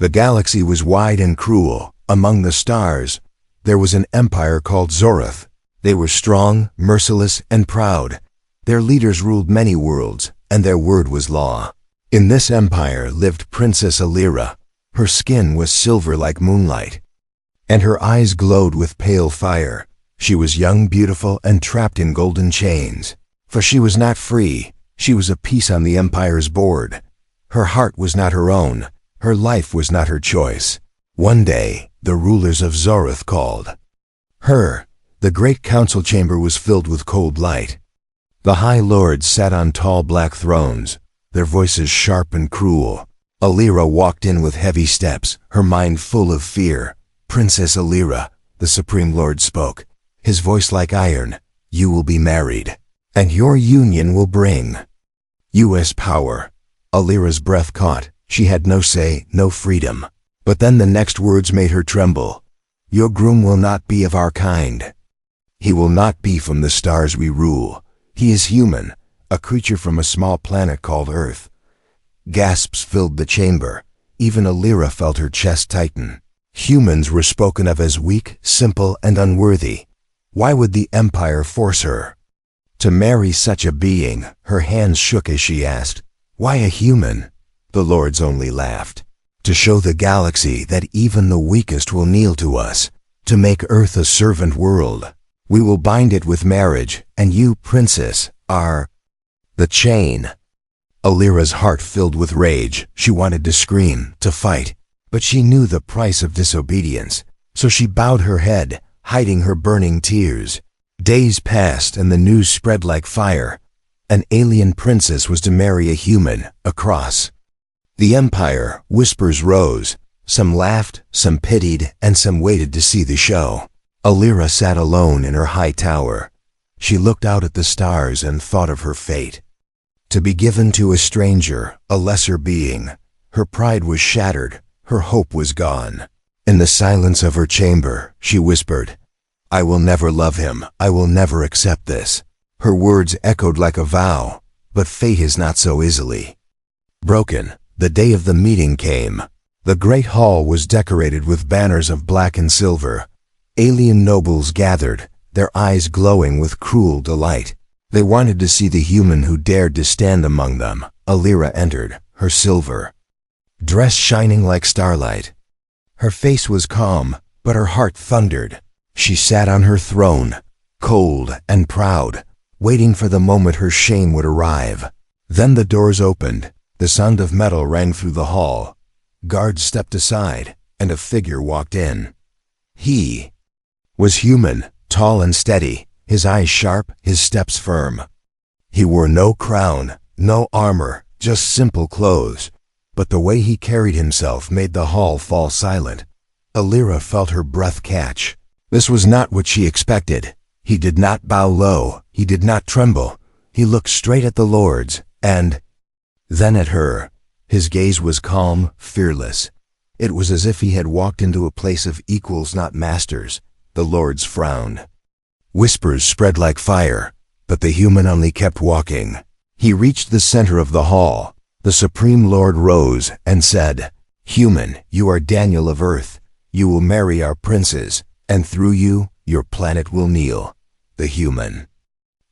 The galaxy was wide and cruel. Among the stars, there was an empire called Zorith. They were strong, merciless, and proud. Their leaders ruled many worlds, and their word was law. In this empire lived Princess Alira. Her skin was silver like moonlight, and her eyes glowed with pale fire. She was young, beautiful, and trapped in golden chains. For she was not free. She was a piece on the empire's board. Her heart was not her own. Her life was not her choice. One day, the rulers of Zorith called her. The great council chamber was filled with cold light. The high lords sat on tall black thrones, their voices sharp and cruel. Alira walked in with heavy steps, her mind full of fear. "Princess Alira," the Supreme Lord spoke, his voice like iron, "you will be married, and your union will bring U.S. power." Alira's breath caught. She had no say, no freedom. But then the next words made her tremble. "Your groom will not be of our kind. He will not be from the stars we rule. He is human, a creature from a small planet called Earth." Gasps filled the chamber. Even Alira felt her chest tighten. Humans were spoken of as weak, simple, and unworthy. Why would the Empire force her to marry such a being? Her hands shook as she asked, "Why a human?" The lords only laughed. "To show the galaxy that even the weakest will kneel to us, to make Earth a servant world. We will bind it with marriage, and you, princess, are the chain." Alira's heart filled with rage. She wanted to scream, to fight, but she knew the price of disobedience, so she bowed her head, hiding her burning tears. Days passed and the news spread like fire. An alien princess was to marry a human, across the empire. Whispers rose. Some laughed, some pitied, and some waited to see the show. Alira sat alone in her high tower. She looked out at the stars and thought of her fate. To be given to a stranger, a lesser being. Her pride was shattered. Her hope was gone. In the silence of her chamber, she whispered, "I will never love him. I will never accept this." Her words echoed like a vow, but fate is not so easily broken. The day of the meeting came. The great hall was decorated with banners of black and silver. Alien nobles gathered, their eyes glowing with cruel delight. They wanted to see the human who dared to stand among them. Alira entered, her silver dress shining like starlight. Her face was calm, but her heart thundered. She sat on her throne, cold and proud, waiting for the moment her shame would arrive. Then the doors opened. The sound of metal rang through the hall. Guards stepped aside, and a figure walked in. He was human, tall and steady, his eyes sharp, his steps firm. He wore no crown, no armor, just simple clothes. But the way he carried himself made the hall fall silent. Alira felt her breath catch. This was not what she expected. He did not bow low. He did not tremble. He looked straight at the lords, and then at her. His gaze was calm, fearless. It was as if he had walked into a place of equals, not masters. The lords frowned. Whispers spread like fire, but the human only kept walking. He reached the center of the hall. The Supreme Lord rose and said, "Human, you are Daniel of Earth. You will marry our princes, and through you, your planet will kneel." The human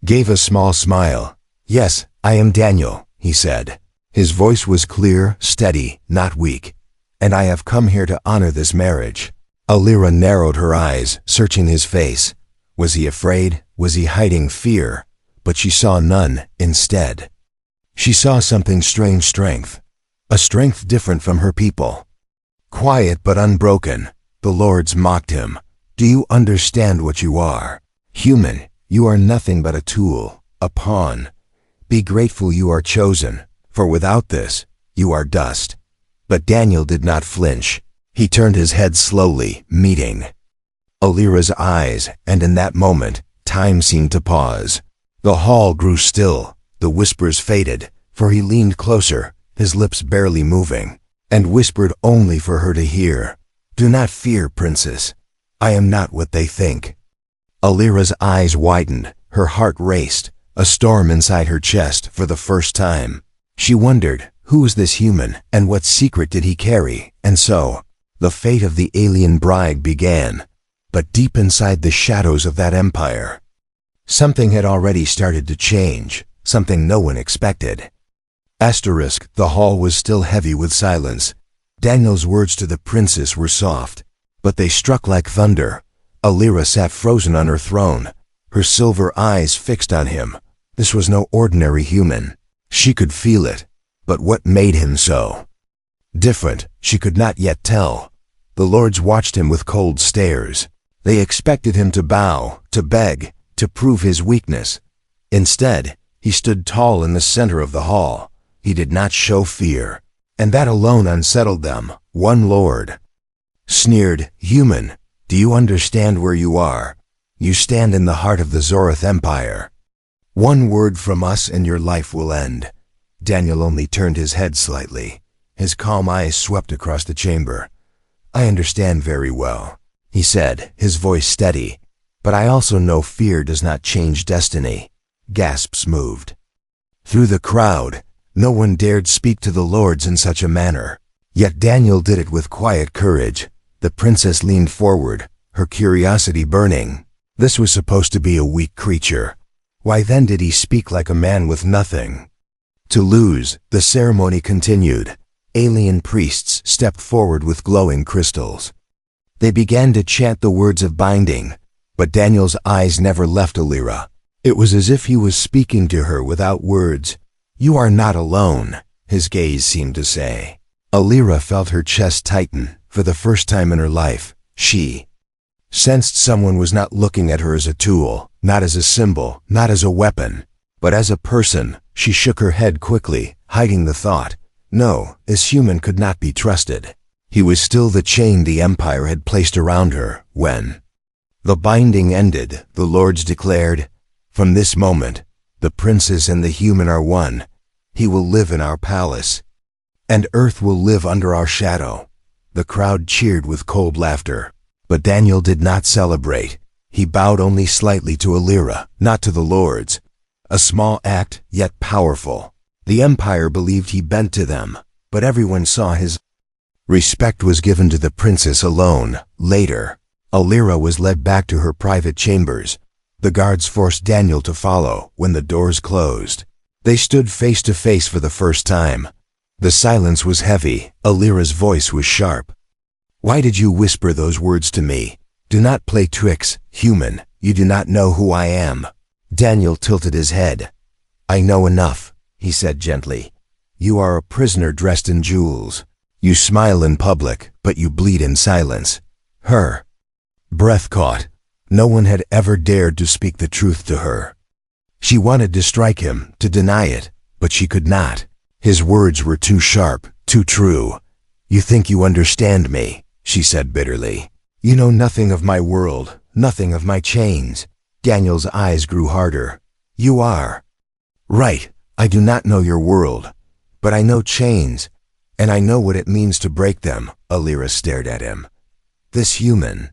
gave a small smile. "Yes, I am Daniel," he said. His voice was clear, steady, not weak. "And I have come here to honor this marriage." Alira narrowed her eyes, searching his face. Was he afraid? Was he hiding fear? But she saw none. Instead, she saw something strange strength. A strength different from her people. Quiet but unbroken. The lords mocked him. "Do you understand what you are? Human, you are nothing but a tool, a pawn. Be grateful you are chosen, for without this, you are dust." But Daniel did not flinch. He turned his head slowly, meeting Alira's eyes, and in that moment, time seemed to pause. The hall grew still. The whispers faded, for he leaned closer, his lips barely moving, and whispered only for her to hear. "Do not fear, princess. I am not what they think." Alira's eyes widened, her heart raced, a storm inside her chest for the first time. She wondered, Who was this human, and what secret did he carry? And so, the fate of the alien bride began. But deep inside the shadows of that empire, something had already started to change, something no one expected. The hall was still heavy with silence. Daniel's words to the princess were soft, but they struck like thunder. Alira sat frozen on her throne, her silver eyes fixed on him. This was no ordinary human. She could feel it, but what made him so different, she could not yet tell. The lords watched him with cold stares. They expected him to bow, to beg, to prove his weakness. Instead, he stood tall in the center of the hall. He did not show fear, and that alone unsettled them. One lord sneered, "Human, do you understand where you are? You stand in the heart of the Zoroth Empire. One word from us and your life will end." Daniel only turned his head slightly. His calm eyes swept across the chamber. "I understand very well," he said, his voice steady. "But I also know fear does not change destiny." Gasps moved through the crowd. No one dared speak to the lords in such a manner. Yet Daniel did it with quiet courage. The princess leaned forward, her curiosity burning. This was supposed to be a weak creature. Why then did he speak like a man with nothing to lose? The ceremony continued. Alien priests stepped forward with glowing crystals. They began to chant the words of binding, but Daniel's eyes never left Alira. It was as if he was speaking to her without words. "You are not alone," his gaze seemed to say. Alira felt her chest tighten. For the first time in her life, she sensed someone was not looking at her as a tool, not as a symbol, not as a weapon, but as a person. She shook her head quickly, hiding the thought. No, this human could not be trusted. He was still the chain the Empire had placed around her. When the binding ended, the lords declared, "From this moment, the princess and the human are one. He will live in our palace, and Earth will live under our shadow." The crowd cheered with cold laughter. But Daniel did not celebrate. He bowed only slightly to Alira, not to the lords. A small act, yet powerful. The Empire believed he bent to them, but everyone saw his respect was given to the princess alone. Later, Alira was led back to her private chambers. The guards forced Daniel to follow. When the doors closed, they stood face to face for the first time. The silence was heavy. Alira's voice was sharp. "Why did you whisper those words to me? Do not play tricks, human. You do not know who I am." Daniel tilted his head. "I know enough," he said gently. "You are a prisoner dressed in jewels. You smile in public, but you bleed in silence." Her breath caught. No one had ever dared to speak the truth to her. She wanted to strike him, to deny it, but she could not. His words were too sharp, too true. "You think you understand me," she said bitterly. "You know nothing of my world, nothing of my chains." Daniel's eyes grew harder. "You are right. I do not know your world, but I know chains, and I know what it means to break them." Alira stared at him. This human.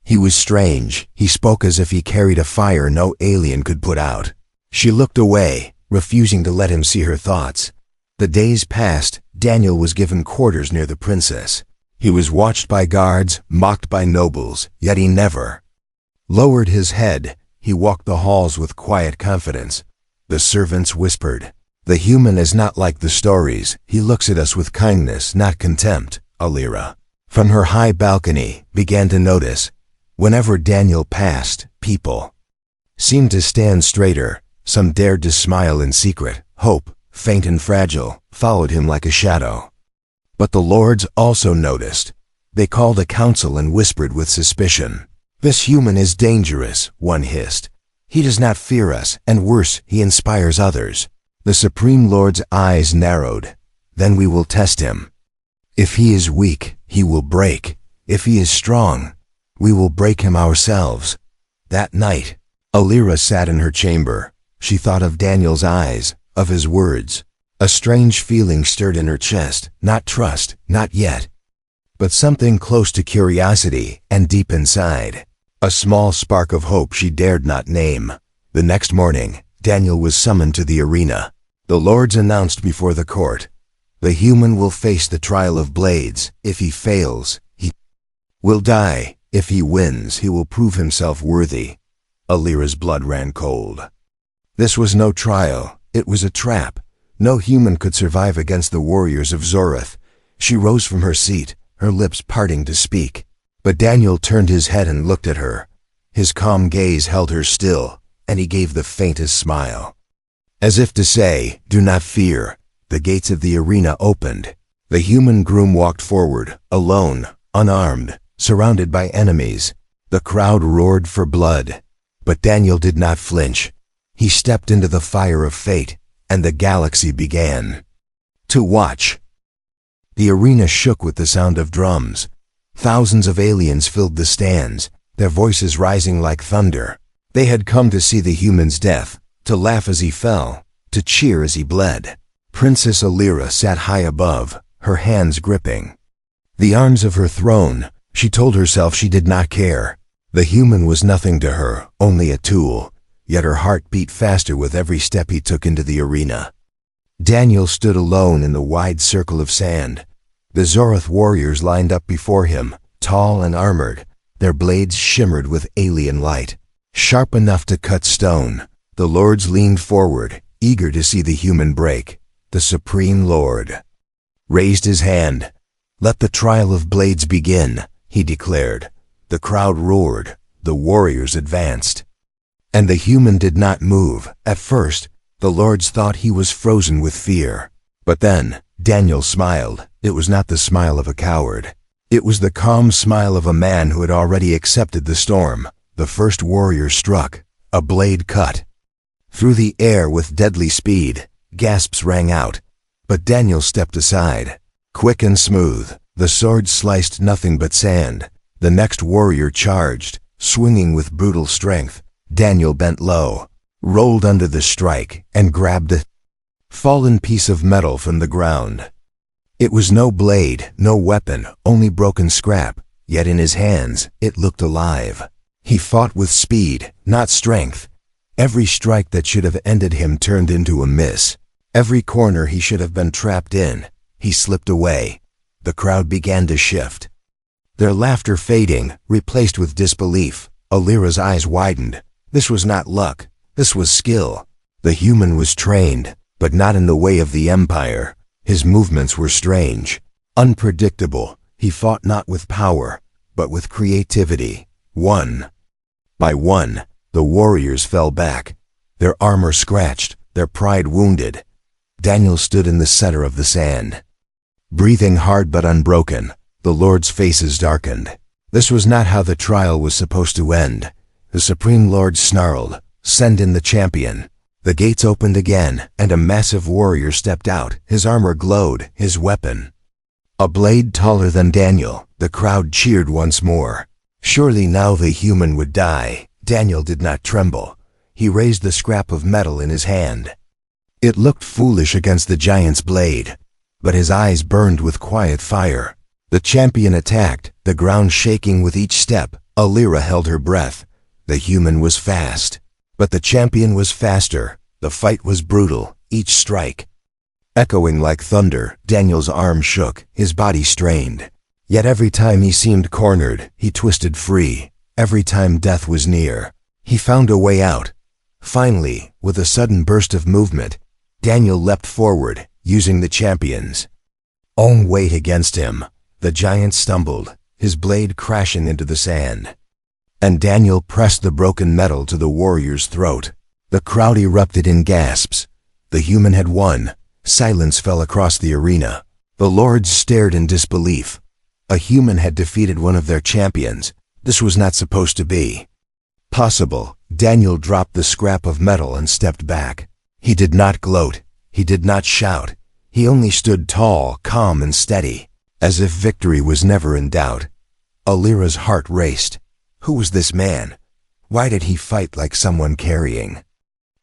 He was strange. He spoke as if he carried a fire no alien could put out. She looked away, refusing to let him see her thoughts. The days passed. Daniel was given quarters near the princess. He was watched by guards, mocked by nobles, yet he never lowered his head. He walked the halls with quiet confidence. The servants whispered, "The human is not like the stories. He looks at us with kindness, not contempt." Alira, from her high balcony, began to notice. Whenever Daniel passed, people seemed to stand straighter. Some dared to smile in secret. Hope, faint and fragile, followed him like a shadow. But the lords also noticed. They called a council and whispered with suspicion. "This human is dangerous," one hissed. "He does not fear us, and worse, he inspires others." The Supreme Lord's eyes narrowed. "Then we will test him. If he is weak, he will break. If he is strong, we will break him ourselves." That night, Alira sat in her chamber. She thought of Daniel's eyes, of his words. A strange feeling stirred in her chest, not trust, not yet, but something close to curiosity, and deep inside, a small spark of hope she dared not name. The next morning, Daniel was summoned to the arena. The lords announced before the court, The human will face the trial of blades. If he fails, he will die. If he wins, he will prove himself worthy. Alira's blood ran cold. This was no trial. It was a trap. No human could survive against the warriors of Zorith. She rose from her seat, her lips parting to speak. But Daniel turned his head and looked at her. His calm gaze held her still, and he gave the faintest smile. As if to say, "Do not fear." The gates of the arena opened. The human groom walked forward, alone, unarmed, surrounded by enemies. The crowd roared for blood. But Daniel did not flinch. He stepped into the fire of fate, and the galaxy began to watch. The arena shook with the sound of drums. Thousands of aliens filled the stands, their voices rising like thunder. They had come to see the human's death, to laugh as he fell, to cheer as he bled. Princess Alira sat high above, her hands gripping the arms of her throne. She told herself she did not care. The human was nothing to her, only a tool. Yet her heart beat faster with every step he took into the arena. Daniel stood alone in the wide circle of sand. The Zorith warriors lined up before him, tall and armored. Their blades shimmered with alien light, sharp enough to cut stone. The lords leaned forward, eager to see the human break. The Supreme Lord raised his hand. "Let the trial of blades begin," he declared. The crowd roared. The warriors advanced. And the human did not move. At first, the lords thought he was frozen with fear. But then, Daniel smiled. It was not the smile of a coward. It was the calm smile of a man who had already accepted the storm. The first warrior struck. A blade cut through the air with deadly speed. Gasps rang out. But Daniel stepped aside. Quick and smooth, the sword sliced nothing but sand. The next warrior charged, swinging with brutal strength. Daniel bent low, rolled under the strike, and grabbed a fallen piece of metal from the ground. It was no blade, no weapon, only broken scrap, yet in his hands it looked alive. He fought with speed, not strength. Every strike that should have ended him turned into a miss. Every corner he should have been trapped in, he slipped away. The crowd began to shift, their laughter fading, replaced with disbelief. Alira's eyes widened. This was not luck. This was skill. The human was trained, but not in the way of the Empire. His movements were strange, unpredictable. He fought not with power, but with creativity. One by one, the warriors fell back, their armor scratched, their pride wounded. Daniel stood in the center of the sand, breathing hard but unbroken. The lords' faces darkened. This was not how the trial was supposed to end. The Supreme Lord snarled, "Send in the champion." The gates opened again, and a massive warrior stepped out. His armor glowed, his weapon a blade taller than Daniel. The crowd cheered once more. Surely now the human would die. Daniel did not tremble. He raised the scrap of metal in his hand. It looked foolish against the giant's blade, but his eyes burned with quiet fire. The champion attacked, the ground shaking with each step. Alira held her breath. The human was fast, but the champion was faster. The fight was brutal, each strike echoing like thunder. Daniel's arm shook, his body strained. Yet every time he seemed cornered, he twisted free. Every time death was near, he found a way out. Finally, with a sudden burst of movement, Daniel leapt forward, using the champion's own weight against him. The giant stumbled, his blade crashing into the sand. And Daniel pressed the broken metal to the warrior's throat. The crowd erupted in gasps. The human had won. Silence fell across the arena. The lords stared in disbelief. A human had defeated one of their champions. This was not supposed to be possible. Daniel dropped the scrap of metal and stepped back. He did not gloat. He did not shout. He only stood tall, calm and steady, as if victory was never in doubt. Alira's heart raced. Who was this man? Why did he fight like someone carrying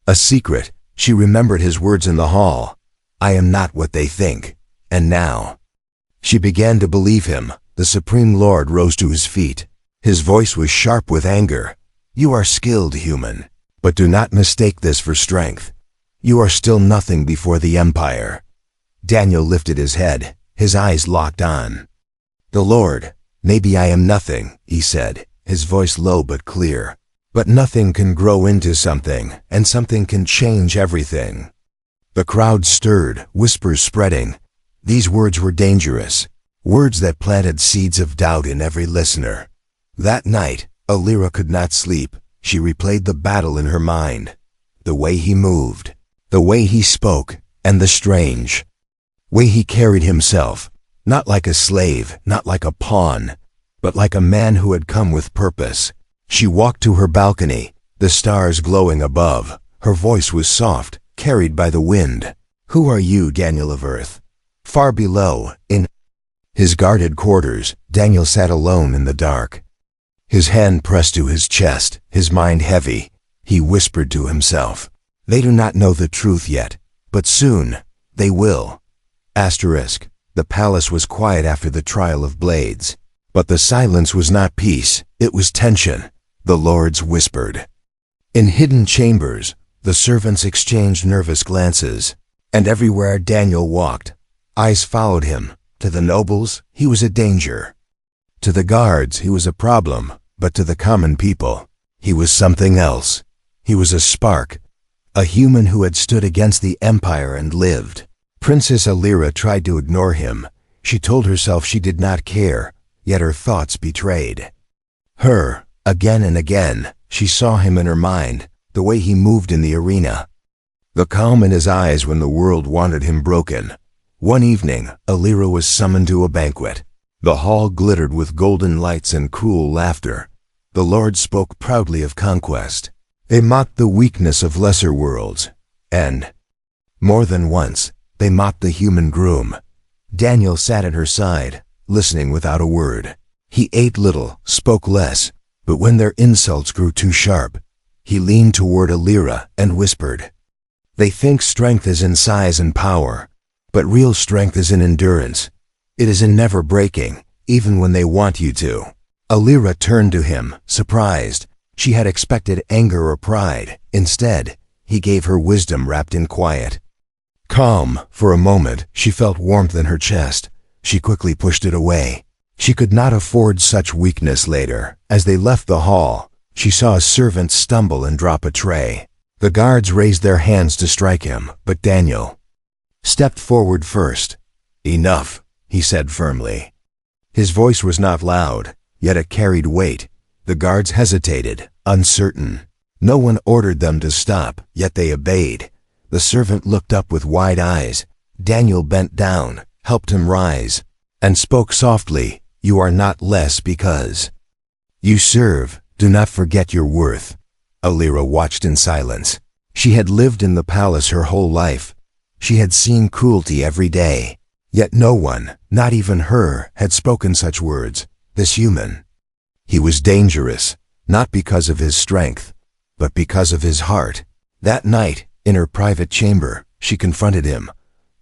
a secret? She remembered his words in the hall. "I am not what they think." And now she began to believe him. The Supreme Lord rose to his feet. His voice was sharp with anger. "You are skilled, human, but do not mistake this for strength. You are still nothing before the Empire." Daniel lifted his head, his eyes locked on. "The Lord, maybe I am nothing," he said, his voice low but clear. "But nothing can grow into something, and something can change everything." The crowd stirred, whispers spreading. These words were dangerous, words that planted seeds of doubt in every listener. That night, Alira could not sleep. She replayed the battle in her mind. The way he moved, the way he spoke, and the strange way he carried himself, not like a slave, not like a pawn, but like a man who had come with purpose. She walked to her balcony, the stars glowing above. Her voice was soft, carried by the wind. "Who are you, Daniel of Earth?" Far below, in his guarded quarters, Daniel sat alone in the dark. His hand pressed to his chest, his mind heavy. He whispered to himself, "They do not know the truth yet, but soon they will." The palace was quiet after the trial of blades. But the silence was not peace, it was tension. The lords whispered. In hidden chambers, the servants exchanged nervous glances. And everywhere Daniel walked, eyes followed him. To the nobles, he was a danger. To the guards, he was a problem. But to the common people, he was something else. He was a spark, a human who had stood against the empire and lived. Princess Alira tried to ignore him. She told herself she did not care, yet her thoughts betrayed her. Again and again, she saw him in her mind, the way he moved in the arena, the calm in his eyes when the world wanted him broken. One evening, Alira was summoned to a banquet. The hall glittered with golden lights and cruel laughter. The lords spoke proudly of conquest. They mocked the weakness of lesser worlds. And, more than once, they mocked the human groom. Daniel sat at her side, listening without a word. He ate little, spoke less, but when their insults grew too sharp, he leaned toward Alira and whispered, "They think strength is in size and power, but real strength is in endurance. It is in never breaking, even when they want you to." Alira turned to him, surprised. She had expected anger or pride. Instead, he gave her wisdom wrapped in quiet. Calm. For a moment, she felt warmth in her chest. She quickly pushed it away. She could not afford such weakness later. As they left the hall, she saw a servant stumble and drop a tray. The guards raised their hands to strike him, but Daniel stepped forward first. "Enough," he said firmly. His voice was not loud, yet it carried weight. The guards hesitated, uncertain. No one ordered them to stop, yet they obeyed. The servant looked up with wide eyes. Daniel bent down, helped him rise, and spoke softly, "You are not less because you serve. Do not forget your worth." Alira watched in silence. She had lived in the palace her whole life. She had seen cruelty every day. Yet no one, not even her, had spoken such words. This human. He was dangerous, not because of his strength, but because of his heart. That night, in her private chamber, she confronted him.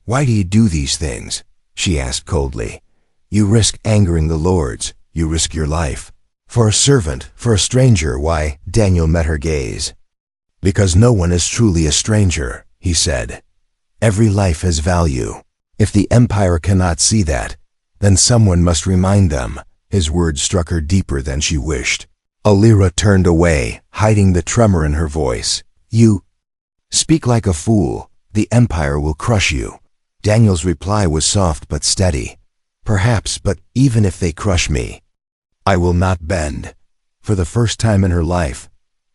"Why do you do these things?" she asked coldly. "You risk angering the lords. You risk your life. For a servant, for a stranger." Why? Daniel met her gaze. "Because no one is truly a stranger," he said. "Every life has value. If the empire cannot see that, then someone must remind them." His words struck her deeper than she wished. Alira turned away, hiding the tremor in her voice. "You speak like a fool. The empire will crush you." Daniel's reply was soft but steady. "Perhaps, but even if they crush me, I will not bend." For the first time in her life,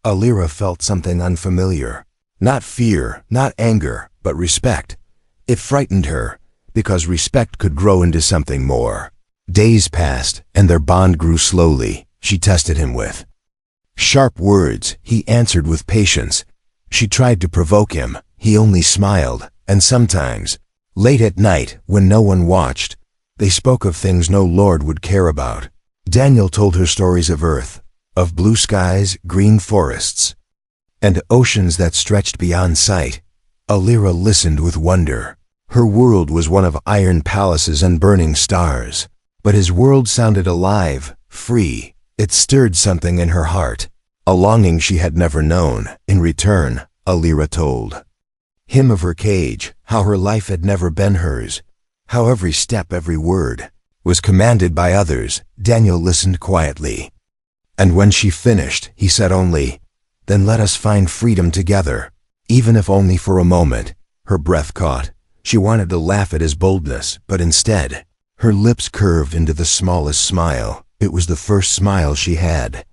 Alira felt something unfamiliar. Not fear, not anger, but respect. It frightened her, because respect could grow into something more. Days passed, and their bond grew slowly. She tested him with sharp words. He answered with patience. She tried to provoke him. He only smiled. And sometimes, late at night, when no one watched, they spoke of things no lord would care about. Daniel told her stories of Earth, of blue skies, green forests, and oceans that stretched beyond sight. Alira listened with wonder. Her world was one of iron palaces and burning stars. But his world sounded alive, free. It stirred something in her heart, a longing she had never known. In return, Alira told him of her cage, how her life had never been hers, how every step, every word, was commanded by others. Daniel listened quietly. And when she finished, he said only, "Then let us find freedom together, even if only for a moment." Her breath caught. She wanted to laugh at his boldness, but instead, her lips curved into the smallest smile. It was the first smile she had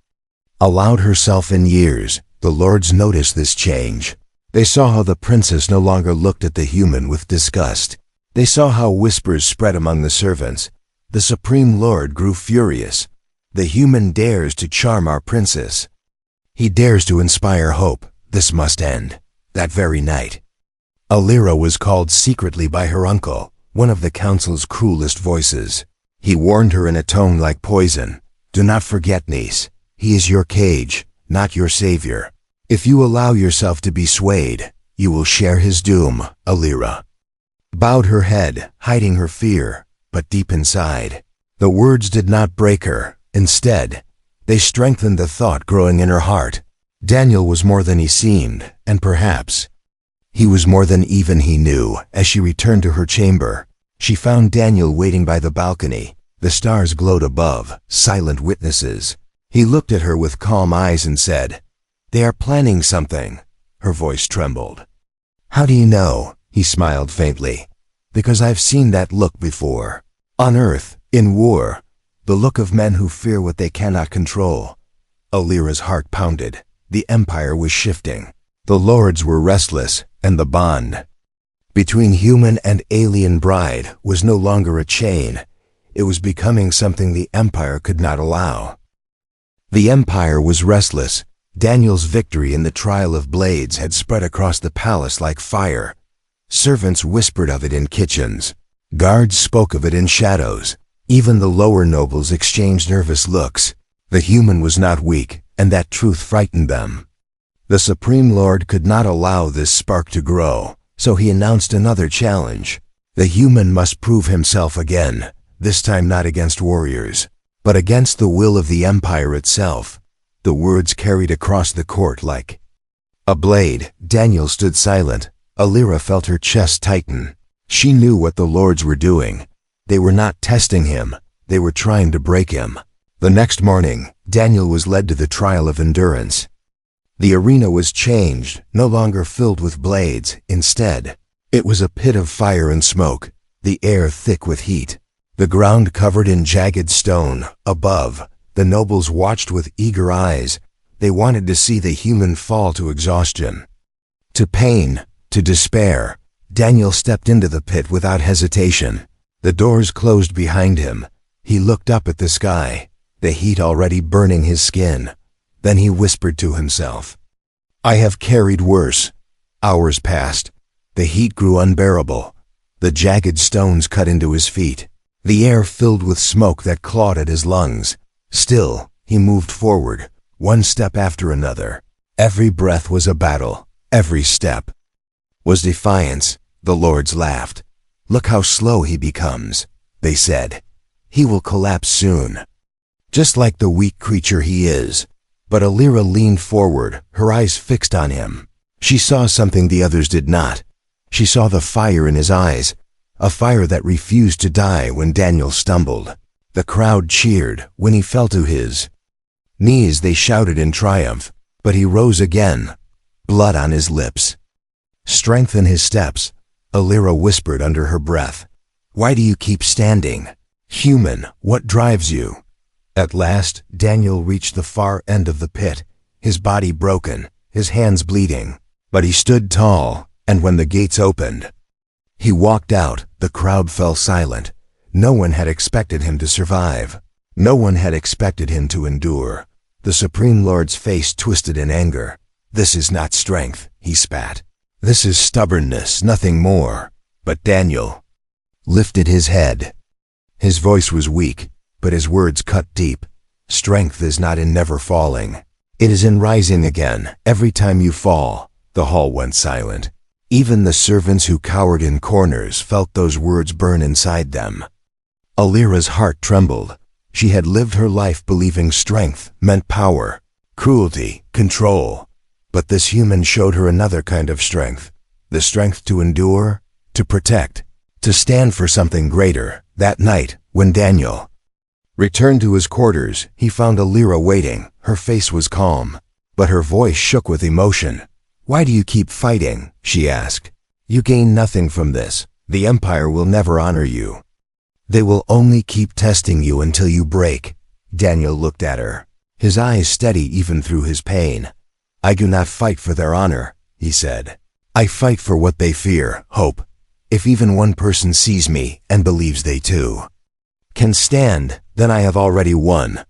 allowed herself in years. The lords noticed this change. They saw how the princess no longer looked at the human with disgust. They saw how whispers spread among the servants. The Supreme Lord grew furious. The human dares to charm our princess. He dares to inspire hope. This must end. That very night, Alira was called secretly by her uncle, one of the council's cruelest voices. He warned her in a tone like poison. "Do not forget, niece. He is your cage, not your savior. If you allow yourself to be swayed, you will share his doom." Alira bowed her head, hiding her fear, but deep inside, the words did not break her. Instead, they strengthened the thought growing in her heart. Daniel was more than he seemed, and perhaps he was more than even he knew. As she returned to her chamber, she found Daniel waiting by the balcony. The stars glowed above, silent witnesses. He looked at her with calm eyes and said, "They are planning something." Her voice trembled. "How do you know?" He smiled faintly. "Because I've seen that look before. On Earth, in war. The look of men who fear what they cannot control." Alira's heart pounded. The empire was shifting. The lords were restless, and the bond between human and alien bride was no longer a chain. It was becoming something the empire could not allow. The empire was restless. Daniel's victory in the trial of blades had spread across the palace like fire. Servants whispered of it in kitchens. Guards spoke of it in shadows. Even the lower nobles exchanged nervous looks. The human was not weak, and that truth frightened them. The Supreme Lord could not allow this spark to grow, so he announced another challenge. The human must prove himself again, this time not against warriors, but against the will of the empire itself. The words carried across the court like a blade. Daniel stood silent. Alira felt her chest tighten. She knew what the lords were doing. They were not testing him. They were trying to break him. The next morning, Daniel was led to the trial of endurance. The arena was changed, no longer filled with blades. Instead, it was a pit of fire and smoke, the air thick with heat, the ground covered in jagged stone. Above, the nobles watched with eager eyes. They wanted to see the human fall to exhaustion, to pain, to despair. Daniel stepped into the pit without hesitation. The doors closed behind him. He looked up at the sky, the heat already burning his skin. Then he whispered to himself, "I have carried worse." Hours passed. The heat grew unbearable. The jagged stones cut into his feet. The air filled with smoke that clawed at his lungs. Still, he moved forward, one step after another. Every breath was a battle. Every step was defiance. The lords laughed. "Look how slow he becomes," they said. "He will collapse soon, just like the weak creature he is." But Alira leaned forward, her eyes fixed on him. She saw something the others did not. She saw the fire in his eyes, a fire that refused to die. When Daniel stumbled, the crowd cheered. When he fell to his knees, they shouted in triumph. But he rose again, blood on his lips, strength in his steps. Alira whispered under her breath, "Why do you keep standing? Human, what drives you?" At last, Daniel reached the far end of the pit, his body broken, his hands bleeding. But he stood tall, and when the gates opened, he walked out. The crowd fell silent. No one had expected him to survive. No one had expected him to endure. The Supreme Lord's face twisted in anger. "This is not strength," he spat. "This is stubbornness, nothing more." But Daniel lifted his head. His voice was weak, but his words cut deep. "Strength is not in never falling. It is in rising again. Every time you fall." The hall went silent. Even the servants who cowered in corners felt those words burn inside them. Alira's heart trembled. She had lived her life believing strength meant power, cruelty, control. But this human showed her another kind of strength, the strength to endure, to protect, to stand for something greater. That night, when Daniel returned to his quarters, he found Alira waiting. Her face was calm, but her voice shook with emotion. "Why do you keep fighting?" she asked. "You gain nothing from this. The Empire will never honor you. They will only keep testing you until you break." Daniel looked at her, his eyes steady even through his pain. "I do not fight for their honor," he said. "I fight for what they fear, hope. If even one person sees me and believes they too can stand, then I have already won."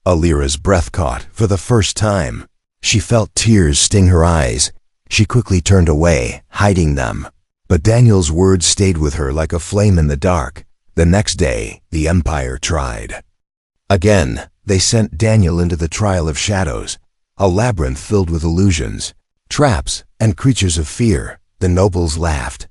Alira's breath caught for the first time. She felt tears sting her eyes. She quickly turned away, hiding them. But Daniel's words stayed with her like a flame in the dark. The next day, the Empire tried. Again, they sent Daniel into the Trial of Shadows, a labyrinth filled with illusions, traps, and creatures of fear. The nobles laughed.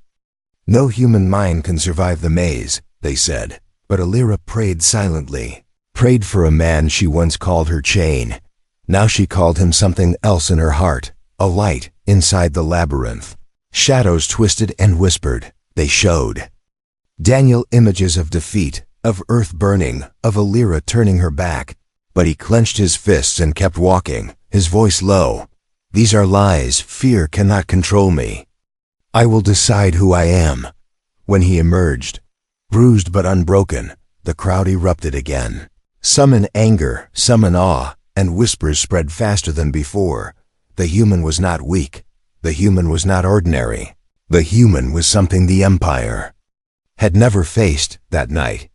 "No human mind can survive the maze," they said. But Alira prayed silently, prayed for a man she once called her chain. Now she called him something else in her heart, a light inside the labyrinth. Shadows twisted and whispered. They showed Daniel images of defeat, of earth burning, of Alira turning her back. But he clenched his fists and kept walking, his voice low. "These are lies. Fear cannot control me. I will decide who I am." When he emerged, bruised but unbroken, the crowd erupted again. Some in anger, some in awe, and whispers spread faster than before. The human was not weak. The human was not ordinary. The human was something the Empire had never faced that night.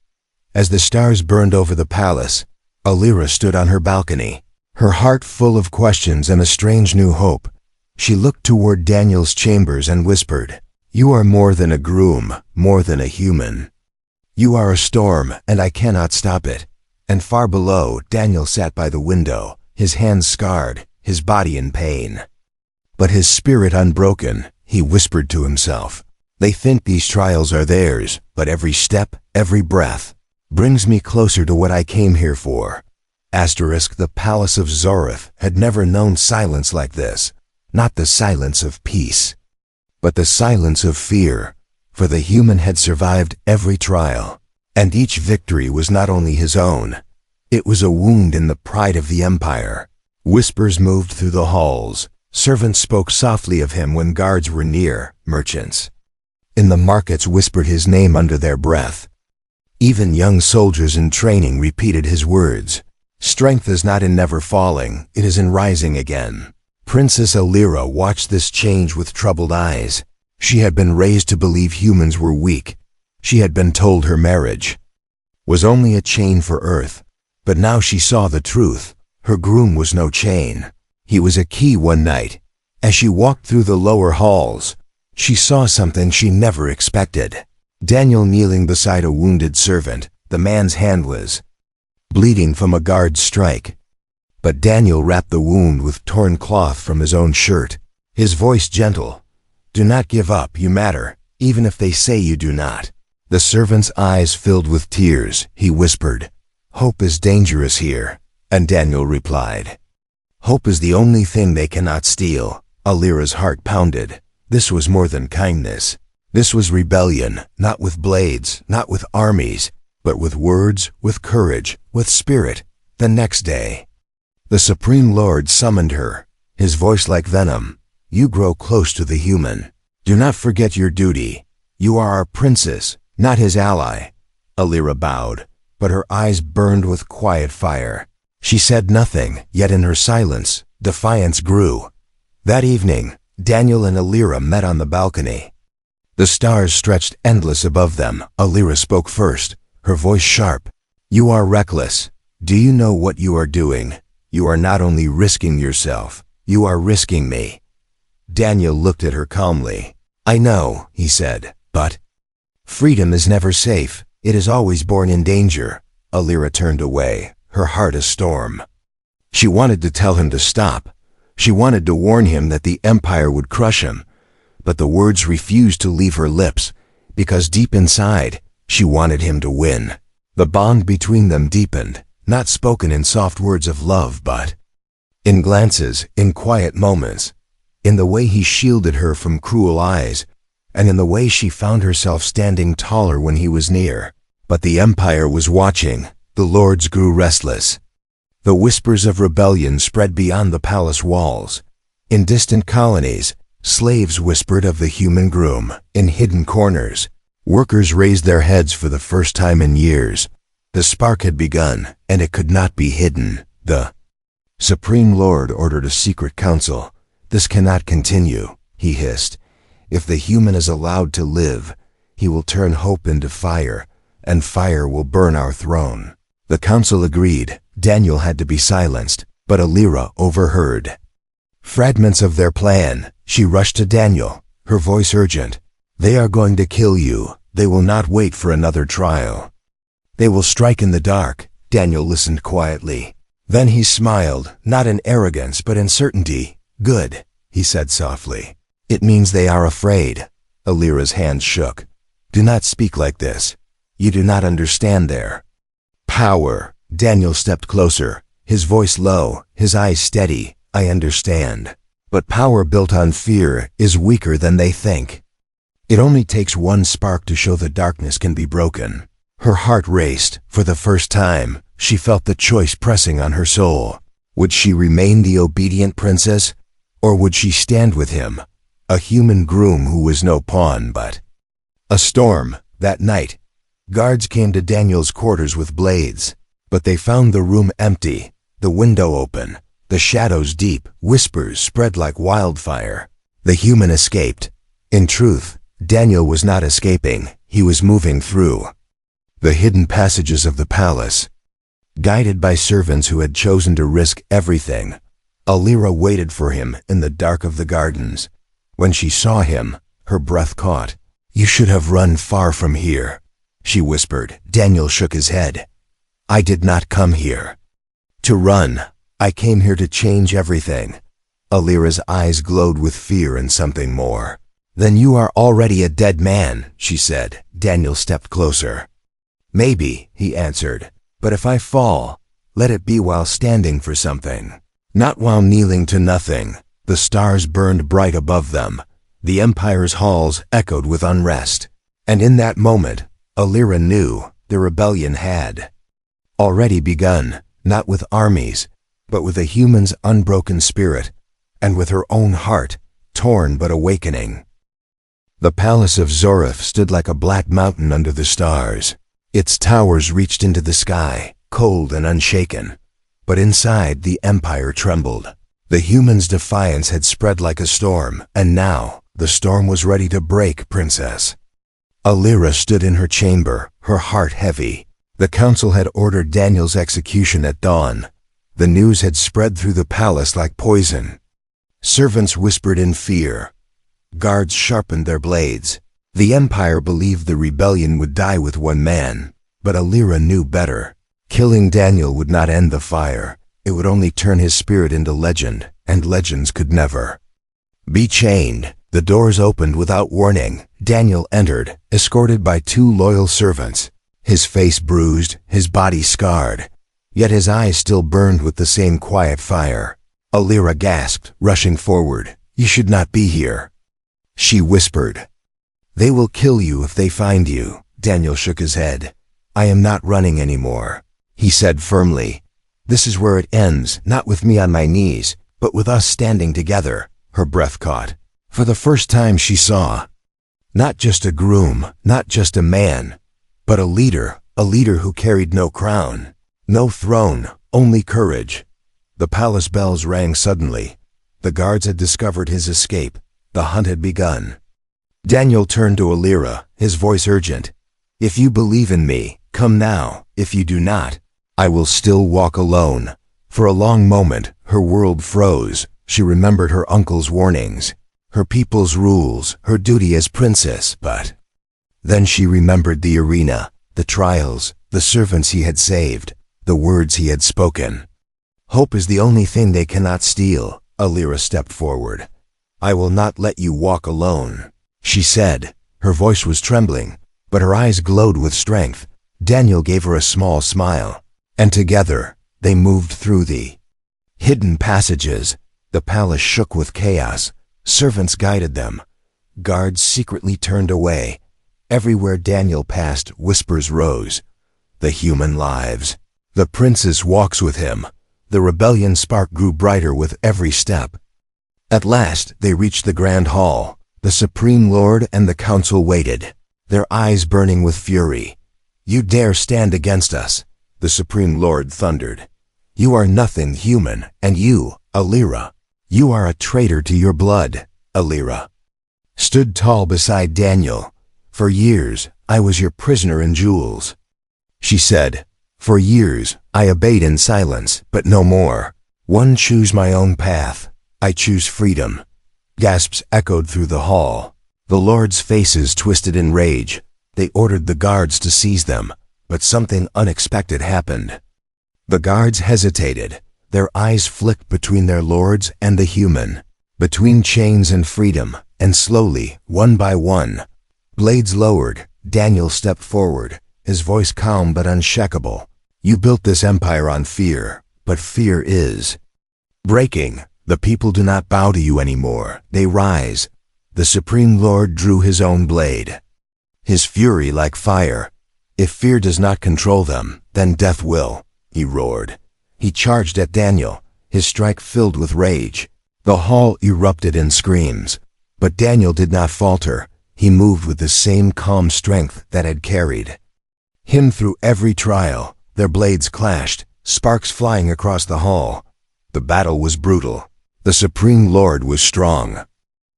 As the stars burned over the palace, Alira stood on her balcony, her heart full of questions and a strange new hope. She looked toward Daniel's chambers and whispered, "You are more than a groom, more than a human. You are a storm, and I cannot stop it." And far below, Daniel sat by the window, his hands scarred, his body in pain, but his spirit unbroken. He whispered to himself, "They think these trials are theirs, but every step, every breath, brings me closer to what I came here for." The palace of Zorith had never known silence like this, not the silence of peace, but the silence of fear, for the human had survived every trial, and each victory was not only his own, it was a wound in the pride of the Empire. Whispers moved through the halls. Servants spoke softly of him when guards were near. Merchants in the markets whispered his name under their breath. Even young soldiers in training repeated his words. Strength is not in never falling, it is in rising again. Princess Alira watched this change with troubled eyes. She had been raised to believe humans were weak. She had been told her marriage was only a chain for Earth. But now she saw the truth. Her groom was no chain. He was a key. One night, as she walked through the lower halls, she saw something she never expected. Daniel kneeling beside a wounded servant. The man's hand was bleeding from a guard's strike. But Daniel wrapped the wound with torn cloth from his own shirt, his voice gentle. "Do not give up, you matter, even if they say you do not." The servant's eyes filled with tears. He whispered, "Hope is dangerous here." And Daniel replied, "Hope is the only thing they cannot steal." Alira's heart pounded. This was more than kindness. This was rebellion, not with blades, not with armies, but with words, with courage, with spirit. The next day, the Supreme Lord summoned her, his voice like venom. "You grow close to the human. Do not forget your duty. You are our princess, not his ally." Alira bowed, but her eyes burned with quiet fire. She said nothing, yet in her silence, defiance grew. That evening, Daniel and Alira met on the balcony. The stars stretched endless above them. Alira spoke first, her voice sharp. "You are reckless. Do you know what you are doing? You are not only risking yourself, you are risking me." Daniel looked at her calmly. "I know," he said, "but freedom is never safe. It is always born in danger." Alira turned away, her heart a storm. She wanted to tell him to stop. She wanted to warn him that the Empire would crush him. But the words refused to leave her lips, because deep inside, she wanted him to win. The bond between them deepened, not spoken in soft words of love, but in glances, in quiet moments, in the way he shielded her from cruel eyes, and in the way she found herself standing taller when he was near. But the Empire was watching. The lords grew restless. The whispers of rebellion spread beyond the palace walls. In distant colonies, slaves whispered of the human groom. In hidden corners, workers raised their heads for the first time in years. The spark had begun, and it could not be hidden. The Supreme Lord ordered a secret council. "This cannot continue," he hissed. "If the human is allowed to live, he will turn hope into fire, and fire will burn our throne." The council agreed. Daniel had to be silenced, but Alira overheard fragments of their plan. She rushed to Daniel, her voice urgent. "They are going to kill you. They will not wait for another trial. They will strike in the dark." Daniel listened quietly. Then he smiled, not in arrogance but in certainty. "Good," he said softly. "It means they are afraid." Alira's hands shook. "Do not speak like this. You do not understand their power." Daniel stepped closer, his voice low, his eyes steady. "I understand. But power built on fear is weaker than they think. It only takes one spark to show the darkness can be broken." Her heart raced. For the first time, she felt the choice pressing on her soul. Would she remain the obedient princess, or would she stand with him, a human groom who was no pawn but a storm? That night, guards came to Daniel's quarters with blades, but they found the room empty, the window open, the shadows deep. Whispers spread like wildfire. The human escaped. In truth, Daniel was not escaping. He was moving through the hidden passages of the palace. Guided by servants who had chosen to risk everything, Alira waited for him in the dark of the gardens. When she saw him, her breath caught. "You should have run far from here," she whispered. Daniel shook his head. "I did not come here to run. I came here to change everything." Alira's eyes glowed with fear and something more. "Then you are already a dead man," she said. Daniel stepped closer. "Maybe," he answered, "but if I fall, let it be while standing for something, not while kneeling to nothing." The stars burned bright above them. The Empire's halls echoed with unrest. And in that moment, Alira knew the rebellion had already begun, not with armies, but with a human's unbroken spirit, and with her own heart, torn but awakening. The palace of Zorith stood like a black mountain under the stars. Its towers reached into the sky, cold and unshaken. But inside, the Empire trembled. The human's defiance had spread like a storm, and now the storm was ready to break, Princess. Alira stood in her chamber, her heart heavy. The council had ordered Daniel's execution at dawn. The news had spread through the palace like poison. Servants whispered in fear. Guards sharpened their blades. The Empire believed the rebellion would die with one man, but Alira knew better. Killing Daniel would not end the fire. It would only turn his spirit into legend, and legends could never be chained. The doors opened without warning. Daniel entered, escorted by 2 loyal servants. His face bruised, his body scarred, yet his eyes still burned with the same quiet fire. Alira gasped, rushing forward. "You should not be here," she whispered. "They will kill you if they find you." Daniel shook his head. "I am not running anymore," he said firmly. "This is where it ends, not with me on my knees, but with us standing together." Her breath caught. For the first time she saw not just a groom, not just a man, but a leader who carried no crown, no throne, only courage. The palace bells rang suddenly. The guards had discovered his escape. The hunt had begun. Daniel turned to Alira, his voice urgent. "If you believe in me, come now. If you do not, I will still walk alone." For a long moment, her world froze. She remembered her uncle's warnings, her people's rules, her duty as princess, but then she remembered the arena, the trials, the servants he had saved, the words he had spoken. "Hope is the only thing they cannot steal." Alira stepped forward. "I will not let you walk alone," she said. Her voice was trembling, but her eyes glowed with strength. Daniel gave her a small smile, and together they moved through the hidden passages. The palace shook with chaos. Servants guided them. Guards secretly turned away. Everywhere Daniel passed, whispers rose. The human lives. The princess walks with him. The rebellion spark grew brighter with every step. At last, they reached the grand hall. The Supreme Lord and the council waited, their eyes burning with fury. "You dare stand against us," the Supreme Lord thundered. "You are nothing human, and you, Alira, you are a traitor to your blood." Alira stood tall beside Daniel. "For years, I was your prisoner in jewels," she said. "For years, I obeyed in silence, but no more. One choose my own path. I choose freedom." Gasps echoed through the hall. The lords' faces twisted in rage. They ordered the guards to seize them, but something unexpected happened. The guards hesitated. Their eyes flicked between their lords and the human, between chains and freedom, and slowly, one by one, blades lowered. Daniel stepped forward, his voice calm but unshakable. "You built this empire on fear, but fear is breaking. The people do not bow to you anymore. They rise." The Supreme Lord drew his own blade, his fury like fire. "If fear does not control them, then death will," he roared. He charged at Daniel, his strike filled with rage. The hall erupted in screams. But Daniel did not falter. He moved with the same calm strength that had carried him through every trial. Their blades clashed, sparks flying across the hall. The battle was brutal. The Supreme Lord was strong,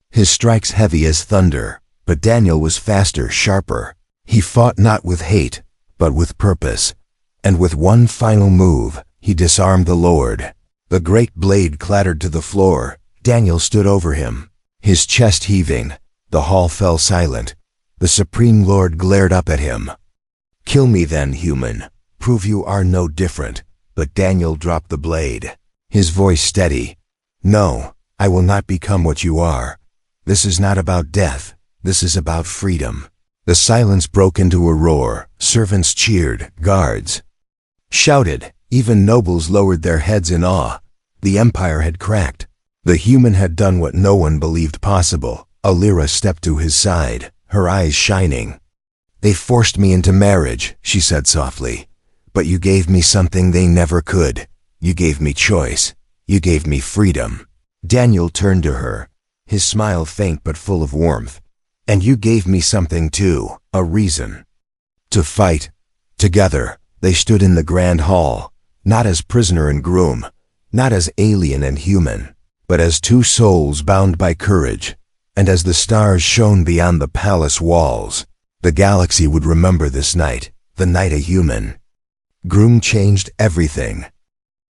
his strikes heavy as thunder, but Daniel was faster, sharper. He fought not with hate, but with purpose. And with one final move, he disarmed the Lord. The great blade clattered to the floor. Daniel stood over him, his chest heaving. The hall fell silent. The Supreme Lord glared up at him. "Kill me then, human. Prove you are no different." But Daniel dropped the blade, his voice steady. "No, I will not become what you are. This is not about death. This is about freedom." The silence broke into a roar. Servants cheered, guards shouted, even nobles lowered their heads in awe. The empire had cracked. The human had done what no one believed possible. Alira stepped to his side, her eyes shining. "They forced me into marriage," she said softly. "But you gave me something they never could. You gave me choice. You gave me freedom." Daniel turned to her, his smile faint but full of warmth. "And you gave me something too, a reason to fight." Together, they stood in the grand hall, not as prisoner and groom, not as alien and human, but as two souls bound by courage. And as the stars shone beyond the palace walls, the galaxy would remember this night, the night a human Groom changed everything.